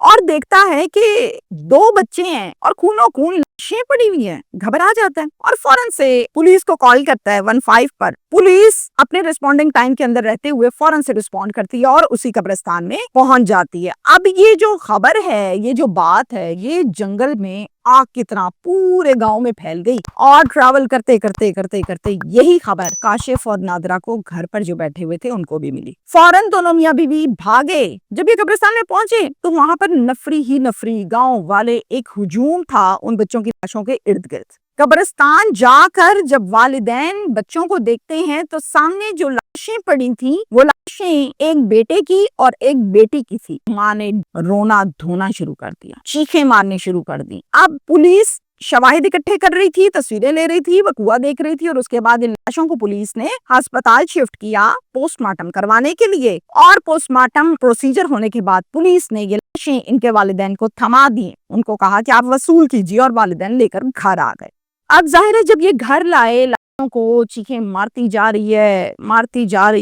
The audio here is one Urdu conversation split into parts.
اور دیکھتا ہے کہ 2 بچے ہیں اور خونوں خون لاشیں پڑی ہوئی ہیں، گھبرا جاتا ہے اور فوراً سے پولیس کو کال کرتا ہے 15 پر۔ پولیس اپنے رسپونڈنگ ٹائم کے اندر رہتے ہوئے فوراً سے رسپونڈ کرتی ہے اور اسی قبرستان میں پہنچ جاتی ہے۔ اب یہ جو خبر ہے، یہ جو بات ہے، یہ جنگل میں آگ کی طرح پورے گاؤں میں پھیل گئی اور ٹریول کرتے کرتے کرتے کرتے یہی خبر کاشف اور نادرہ کو گھر پر جو بیٹھے ہوئے تھے ان کو بھی ملی۔ فوراً دونوں میاں بیوی بھاگے۔ جب یہ قبرستان میں پہنچے تو وہاں پر نفری ہی نفری گاؤں والے ایک ہجوم تھا ان بچوں کی لاشوں کے ارد گرد۔ قبرستان جا کر جب والدین بچوں کو دیکھتے ہیں تو سامنے جو لاشیں پڑی تھیں وہ لاشیں ایک بیٹے کی اور ایک بیٹی کی تھی۔ ماں نے رونا دھونا شروع کر دیا، چیخیں مارنی شروع کر دی۔ اب پولیس شواہد اکٹھے کر رہی تھی، تصویریں لے رہی تھی، وقوع دیکھ رہی تھی اور اس کے بعد ان لاشوں کو پولیس نے ہسپتال شفٹ کیا پوسٹ مارٹم کروانے کے لیے، اور پوسٹ مارٹم پروسیجر ہونے کے بعد پولیس نے یہ لاشیں ان کے والدین کو تھما دی۔ ان کو کہا کہ آپ وصول کیجیے اور والدین لے کر گھر آ گئے۔ اب ظاہر ہے جب یہ گھر لائے، لاشوں کو چیخیں مارتی جا رہی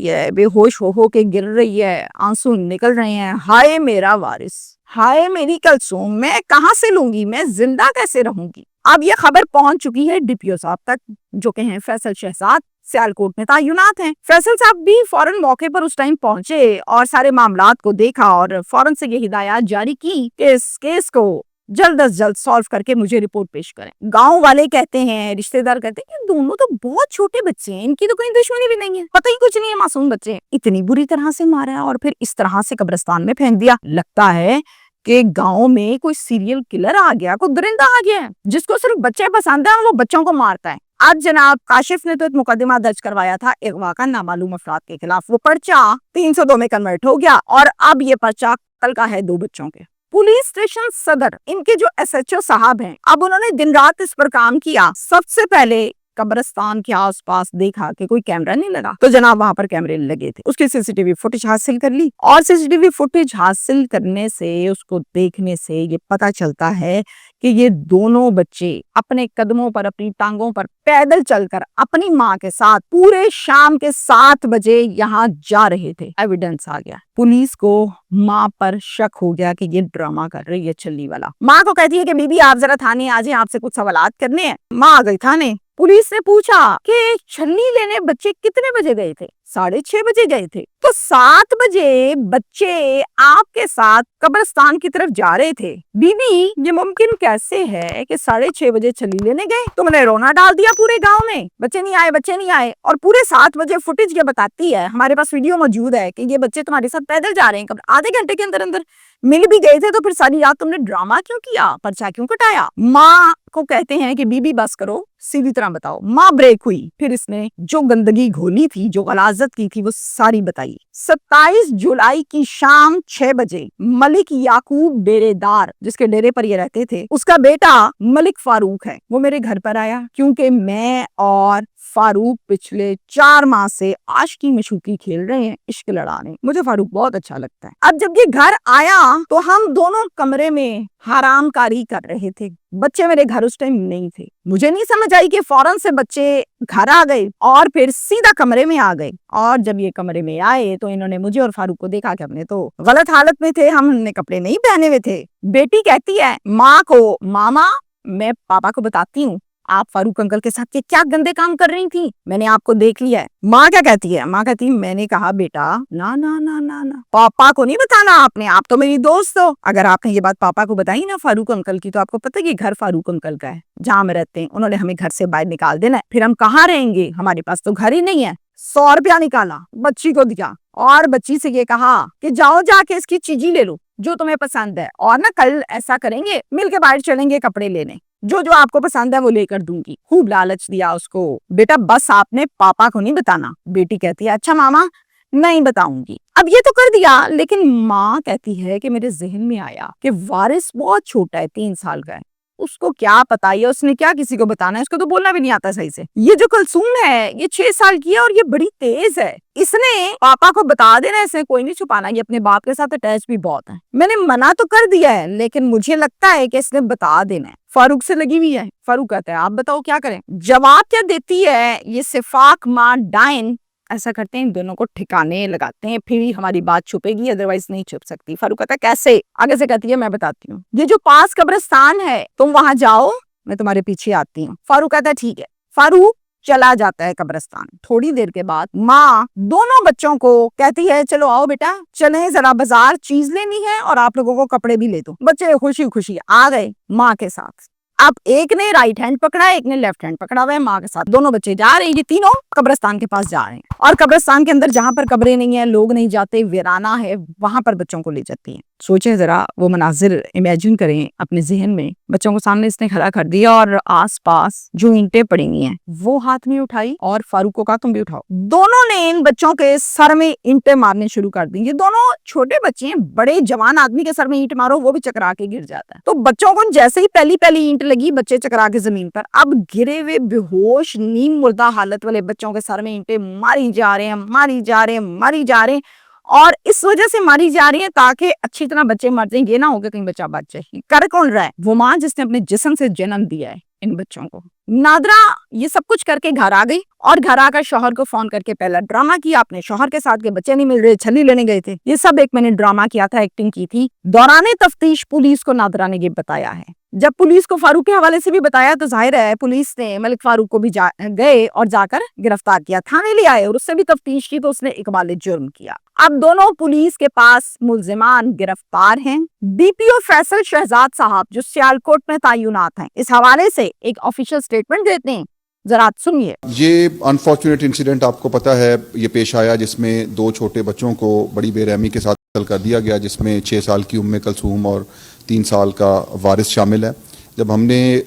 ہے، بے ہوش ہو کے گر رہی ہے، آنسو نکل رہے ہیں، ہائے میرا وارث، ہائے میری کلثوم، میں کہاں سے لوں گی، میں زندہ کیسے رہوں گی۔ اب یہ خبر پہنچ چکی ہے ڈی پی او صاحب تک، جو کہ ہیں فیصل شہزاد، سیالکوٹ میں تعینات ہیں۔ فیصل صاحب بھی فوراً موقع پر اس ٹائم پہنچے اور سارے معاملات کو دیکھا اور فوراً سے یہ ہدایات جاری کی کہ اس کیس کو جلد از جلد سالو کر کے مجھے رپورٹ پیش کریں۔ گاؤں والے کہتے ہیں، رشتہ دار کہتے ہیں کہ دونوں تو بہت چھوٹے بچے ہیں، ان کی تو کوئی دشمنی بھی نہیں ہے، پتہ ہی کچھ نہیں ہے، معصوم بچے، اتنی بری طرح سے مارا اور پھر اس طرح سے قبرستان میں پھینک دیا۔ لگتا ہے کہ گاؤں میں کوئی سیریل کلر آ گیا، کوئی درندہ آ گیا ہے جس کو صرف بچے پسند ہیں اور وہ بچوں کو مارتا ہے۔ آج جناب کاشف نے تو ایک مقدمہ درج کروایا تھا اغوا کا نامعلوم افراد کے خلاف، وہ پرچہ 302 میں کنورٹ ہو گیا اور اب یہ پرچہ قتل کا ہے 2 بچوں کے۔ پولیس اسٹیشن صدر، ان کے جو ایس ایچ او صاحب ہیں، اب انہوں نے دن رات اس پر کام کیا۔ سب سے پہلے قبرستان کے آس پاس دیکھا کہ کوئی کیمرہ نہیں لگا، تو جناب وہاں پر کیمرے لگے تھے، اس کی سی سی ٹی وی فوٹیج حاصل کر لی، اور سی سی ٹی وی فوٹیج حاصل کرنے سے، اس کو دیکھنے سے یہ پتا چلتا ہے کہ یہ دونوں بچے اپنے قدموں پر، اپنی ٹانگوں پر پیدل چل کر اپنی ماں کے ساتھ پورے شام کے 7 بجے یہاں جا رہے تھے۔ ایویڈنس آ گیا، پولیس کو ماں پر شک ہو گیا کہ یہ ڈرامہ کر رہی ہے چھلی والا۔ ماں کو کہتی ہے کہ بی بی آپ ذرا تھانے آ جائیں، آپ سے کچھ سوالات کرنے ہیں۔ ماں آ گئی تھانے۔ پولیس نے پوچھا کہ چھلی لینے بچے کتنے بجے گئے تھے؟ 6:30 بجے گئے تھے۔ تو 7 بجے بچے آپ کے ساتھ قبرستان کی طرف جا رہے تھے، بی بی یہ ممکن کیسے ہے کہ 6:30 بجے چھلی لینے گئے؟ تم نے رونا ڈال دیا پورے گاؤں میں، بچے نہیں آئے، اور پورے 7 بجے فوٹیج یہ بتاتی ہے، ہمارے پاس ویڈیو موجود ہے کہ یہ بچے تمہارے ساتھ پیدل جا رہے ہیں، آدھے گھنٹے کے اندر مل بھی گئے تھے، تو پھر ساری رات تم نے ڈرامہ کیوں کیا، پرچہ کیوں کٹایا؟ ماں کو کہتے ہیں کہ بی بی بس کرو، سیدھی طرح بتاؤ۔ ماں بریک ہوئی، پھر اس نے جو گندگی گھولی تھی، جو غلاظت کی تھی، وہ ساری بتائی۔ 27 جولائی کی شام 6 بجے ملک یعقوب ڈیرے دار، جس کے ڈیرے پر یہ رہتے تھے، اس کا بیٹا ملک فاروق ہے، وہ میرے گھر پر آیا، کیونکہ میں اور فاروق پچھلے 4 ماہ سے عاشقی مشوقی کھیل رہے ہیں، عشق لڑا رہے ہیں، مجھے فاروق بہت اچھا لگتا ہے۔ اب جب یہ گھر آیا تو ہم دونوں کمرے میں حرام کاری کر رہے تھے، بچے میرے گھر اس ٹائم نہیں تھے، مجھے نہیں سمجھ آئی کہ فوراً سے بچے گھر آ گئے اور پھر سیدھا کمرے میں آ گئے، اور جب یہ کمرے میں آئے تو انہوں نے مجھے اور فاروق کو دیکھا کہ ہم نے تو غلط حالت میں تھے، ہم نے کپڑے نہیں پہنے ہوئے تھے۔ بیٹی کہتی ہے ماں کو، ماما میں پاپا کو بتاتی ہوں آپ فاروق انکل کے ساتھ کیا گندے کام کر رہی تھی، میں نے آپ کو دیکھ لیا ہے۔ ماں کیا کہتی ہے؟ ماں کہتی ہے میں نے کہا بیٹا نا نا نا نا نا، پاپا کو نہیں بتانا آپ تو میری دوست ہو، اگر آپ نے یہ بات پاپا کو بتائی نا فاروق انکل کی، تو آپ کو پتہ ہے یہ گھر فاروق انکل کا ہے جہاں ہم رہتے ہیں، انہوں نے ہمیں گھر سے باہر نکال دینا ہے، پھر ہم کہاں رہیں گے، ہمارے پاس تو گھر ہی نہیں ہے۔ 100 روپیہ نکالا، بچی کو دیا اور بچی سے یہ کہا کہ جاؤ جا کے اس کی چیزیں لے لو جو تمہیں پسند ہے، اور نا کل ایسا کریں گے مل کے باہر چلیں گے کپڑے لینے، جو آپ کو پسند ہے وہ لے کر دوں گی۔ خوب لالچ دیا اس کو، بیٹا بس آپ نے پاپا کو نہیں بتانا۔ بیٹی کہتی ہے اچھا ماما نہیں بتاؤں گی۔ اب یہ تو کر دیا، لیکن ماں کہتی ہے کہ میرے ذہن میں آیا کہ وارث بہت چھوٹا ہے، 3 سال کا ہے، اس کو کیا پتا ہے اس نے کیا کسی کو بتانا ہے، اس کو تو بولنا بھی نہیں آتا صحیح سے۔ یہ جو کلثوم ہے یہ 6 سال کی ہے اور یہ بڑی تیز ہے، اس نے پاپا کو بتا دینا، اس نے کوئی نہیں چھپانا، یہ اپنے باپ کے ساتھ اٹیچ بھی بہت ہے۔ میں نے منع تو کر دیا ہے لیکن مجھے لگتا ہے کہ اس نے بتا دینا ہے، فاروق سے لگی ہوئی ہے۔ فاروق کہتا ہے آپ بتاؤ کیا کریں؟ جواب کیا دیتی ہے یہ صفاق ماں ڈائن ایسا کرتے ہیں ان دونوں کو ٹھکانے لگاتے ہیں, پھر ہی ہماری بات چھپے گی, ادروائز نہیں چھپ سکتی. فاروق کہتا ہے کیسے؟ آگے سے کہتی ہے میں بتاتی ہوں, یہ جو پاس قبرستان ہے تم وہاں جاؤ, میں تمہارے پیچھے آتی ہوں. فاروق کہتا ہے ٹھیک ہے. فاروق چلا جاتا ہے قبرستان. تھوڑی دیر کے بعد ماں دونوں بچوں کو کہتی ہے چلو آؤ بیٹا, چلیں ذرا بازار چیز لینی ہے اور آپ لوگوں کو کپڑے بھی لے دو. بچے خوشی خوشی آ گئے ماں کے ساتھ. اب ایک نے رائٹ ہینڈ پکڑا ہے, ایک نے لیفٹ ہینڈ پکڑا ہوا ہے ماں کے ساتھ. دونوں بچے جا رہے ہیں, یہ تینوں قبرستان کے پاس جا رہے ہیں, اور قبرستان کے اندر جہاں پر قبریں نہیں ہیں, لوگ نہیں جاتے, ویرانہ ہے, وہاں پر بچوں کو لے جاتی ہیں. سوچیں ذرا, وہ مناظر امیجن کریں اپنے ذہن میں. بچوں کو سامنے اس نے کھڑا کر دیا اور آس پاس جو اینٹیں پڑی ہوئی ہیں وہ ہاتھ میں اٹھائی اور فاروق کو کہا تم بھی اٹھاؤ. دونوں نے ان بچوں کے سر میں اینٹیں مارنے شروع کر دی. یہ دونوں چھوٹے بچے ہیں, بڑے جوان آدمی کے سر میں اینٹ مارو وہ بھی چکرا کے گر جاتا ہے. تو بچوں کو جیسے ہی پہلی اینٹ لگی, بچے چکرا کے زمین پر. اب گرے ہوئے بے ہوش نیم مردہ حالت والے بچوں کے سر میں اینٹیں ماری جا رہے ہیں, اور اس وجہ سے ماری جا رہی ہیں تاکہ اچھی طرح بچے مر جائیں. یہ نہ ہو کہ کہیں بچہ بچ جائے. کر کون رہا ہے؟ وہ ماں جس نے اپنے جسم سے جنم دیا ہے ان بچوں کو. نادرا یہ سب کچھ کر کے گھر آ گئی, اور گھر آ کر شوہر کو فون کر کے پہلا ڈرامہ کیا اپنے شوہر کے ساتھ کہ بچے نہیں مل رہے, چھلی لینے گئے تھے. یہ سب ایک میں نے ڈرامہ کیا تھا, ایکٹنگ کی تھی. دوران تفتیش پولیس کو نادرا نے یہ بتایا ہے. جب پولیس کو فاروق کے حوالے سے بھی بتایا تو ظاہر ہے پولیس نے ملک فاروق کو بھی گئے اور جا کر گرفتار کیا, تھانے لے آئے اور اس سے بھی تفتیش کی تو اس نے اقبال جرم کیا. اب دونوں پولیس کے پاس ملزمان گرفتار ہیں. ڈی پی او فیصل شہزاد صاحب جو سیالکوٹ میں تعینات ہیں, اس حوالے سے ایک آفیشیل سٹیٹمنٹ دیتے ہیں, ذرا سنیے. یہ انفارچونیٹ انسیڈنٹ آپ کو پتہ ہے یہ پیش آیا جس میں 2 چھوٹے بچوں کو بڑی بے رحمی کے ساتھ قتل کر دیا گیا, جس میں 6 سال کی کلثوم اور 3 سال کا وارث شامل ہے. جب ہم نے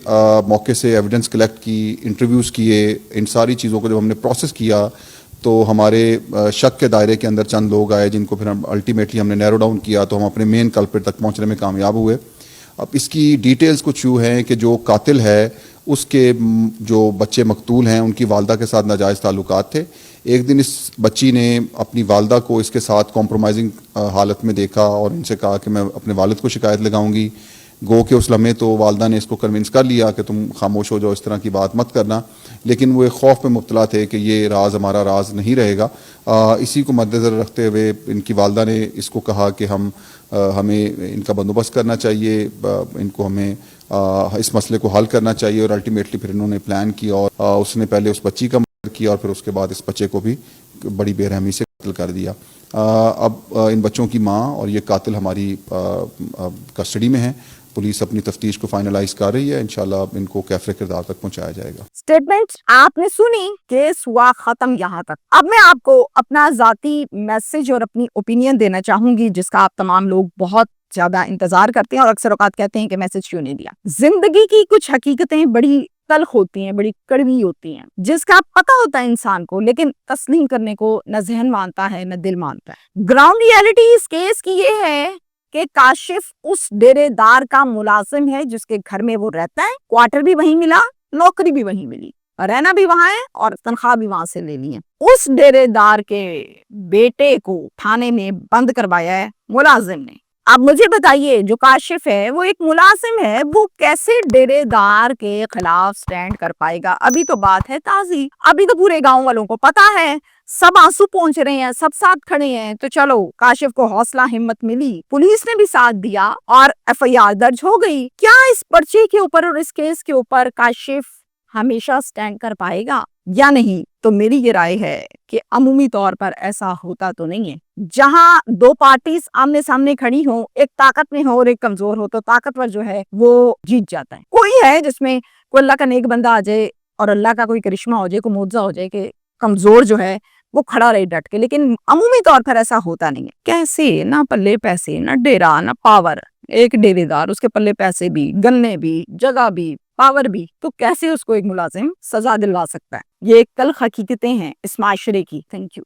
موقع سے ایویڈنس کلیکٹ کی, انٹرویوز کیے, ان ساری چیزوں کو جب ہم نے پروسیس کیا تو ہمارے شک کے دائرے کے اندر چند لوگ آئے جن کو پھر الٹیمیٹلی ہم نے نیرو ڈاؤن کیا تو ہم اپنے مین کلپریٹ تک پہنچنے میں کامیاب ہوئے. اب اس کی ڈیٹیلز کچھ یوں ہیں کہ جو قاتل ہے اس کے جو بچے مقتول ہیں ان کی والدہ کے ساتھ ناجائز تعلقات تھے. ایک دن اس بچی نے اپنی والدہ کو اس کے ساتھ کمپرومائزنگ حالت میں دیکھا اور ان سے کہا کہ میں اپنے والد کو شکایت لگاؤں گی. گو کہ اس لمحے تو والدہ نے اس کو کنونس کر لیا کہ تم خاموش ہو جاؤ, اس طرح کی بات مت کرنا, لیکن وہ ایک خوف میں مبتلا تھے کہ یہ راز ہمارا راز نہیں رہے گا. اسی کو مد نظر رکھتے ہوئے ان کی والدہ نے اس کو کہا کہ ہمیں ان کا بندوبست کرنا چاہیے, ان کو ہمیں اس مسئلے کو حل کرنا چاہیے. اور الٹیمیٹلی پھر انہوں نے پلان کیا اور اس نے پہلے اس بچی کا مرڈر کیا اور پھر اس کے بعد اس بچے کو بھی بڑی بے رحمی سے قتل کر دیا. اب ان بچوں کی ماں اور یہ قاتل ہماری کسٹڈی میں ہیں. پولیس اپنی تفتیش کو فائنلائز کر رہی ہے, انشاءاللہ ان کو کیفر کردار تک پہنچایا جائے گا. سٹیٹمنٹ آپ نے سنی, کیس ہوا ختم یہاں تک. اب میں آپ کو اپنا ذاتی میسج اور اپنی اوپینین دینا چاہوں گی جس کا آپ تمام لوگ بہت زیادہ انتظار کرتے ہیں اور اکثر اوقات کہتے ہیں کہ میسج کیوں نہیں دیا. زندگی کی کچھ حقیقتیں بڑی تلخ ہوتی ہیں, بڑی کڑوی ہوتی ہیں, جس کا پتہ ہوتا ہے انسان کو لیکن تسلیم کرنے کو نہ ذہن مانتا ہے نہ دل مانتا ہے. گراؤنڈ ریئلٹی اس کیس کی یہ ہے کہ کاشف اس ڈیرے دار کا ملازم ہے جس کے گھر میں وہ رہتا ہے. کوارٹر بھی وہیں ملا, نوکری بھی وہیں ملی, رہنا بھی وہاں ہے اور تنخواہ بھی وہاں سے لے لی ہے. اس ڈیرے دار کے بیٹے کو تھانے میں بند کروایا ہے ملازم نے. اب مجھے بتائیے جو کاشف ہے وہ ایک ملازم ہے, وہ کیسے ڈیرے دار کے خلاف سٹینڈ کر پائے گا؟ ابھی تو بات ہے تازی, ابھی تو پورے گاؤں والوں کو پتا ہے, سب آنسو پہنچ رہے ہیں, سب ساتھ کھڑے ہیں. تو چلو کاشف کو حوصلہ ہمت ملی, پولیس نے بھی ساتھ دیا اور ایف آئی آر درج ہو گئی. کیا اس پرچے کے اوپر اور اس کیس کے اوپر کاشف ہمیشہ سٹینڈ کر پائے گا یا نہیں؟ تو میری یہ رائے ہے کہ عمومی طور پر ایسا ہوتا تو نہیں ہے. جہاں 2 پارٹیز آمنے سامنے کھڑی ہوں, ایک طاقت میں ہو اور ایک کمزور ہو, تو طاقتور جو ہے وہ جیت جاتا ہے. کوئی ہے جس میں کوئی اللہ کا نیک بندہ آ جائے اور اللہ کا کوئی کرشمہ ہو جائے, کوئی معجزہ ہو جائے کہ کمزور جو ہے وہ کھڑا رہے ڈٹ کے, لیکن عمومی طور پر ایسا ہوتا نہیں ہے. کیسے نہ پلے پیسے, نہ ڈیرا, نہ پاور, ایک ڈیرے دار اس کے پلے پیسے بھی, گنے بھی, جگہ بھی, پاور بھی, تو کیسے اس کو ایک ملازم سزا دلوا سکتا ہے؟ یہ ایک تلخ حقیقتیں ہیں اس معاشرے کی. Thank you.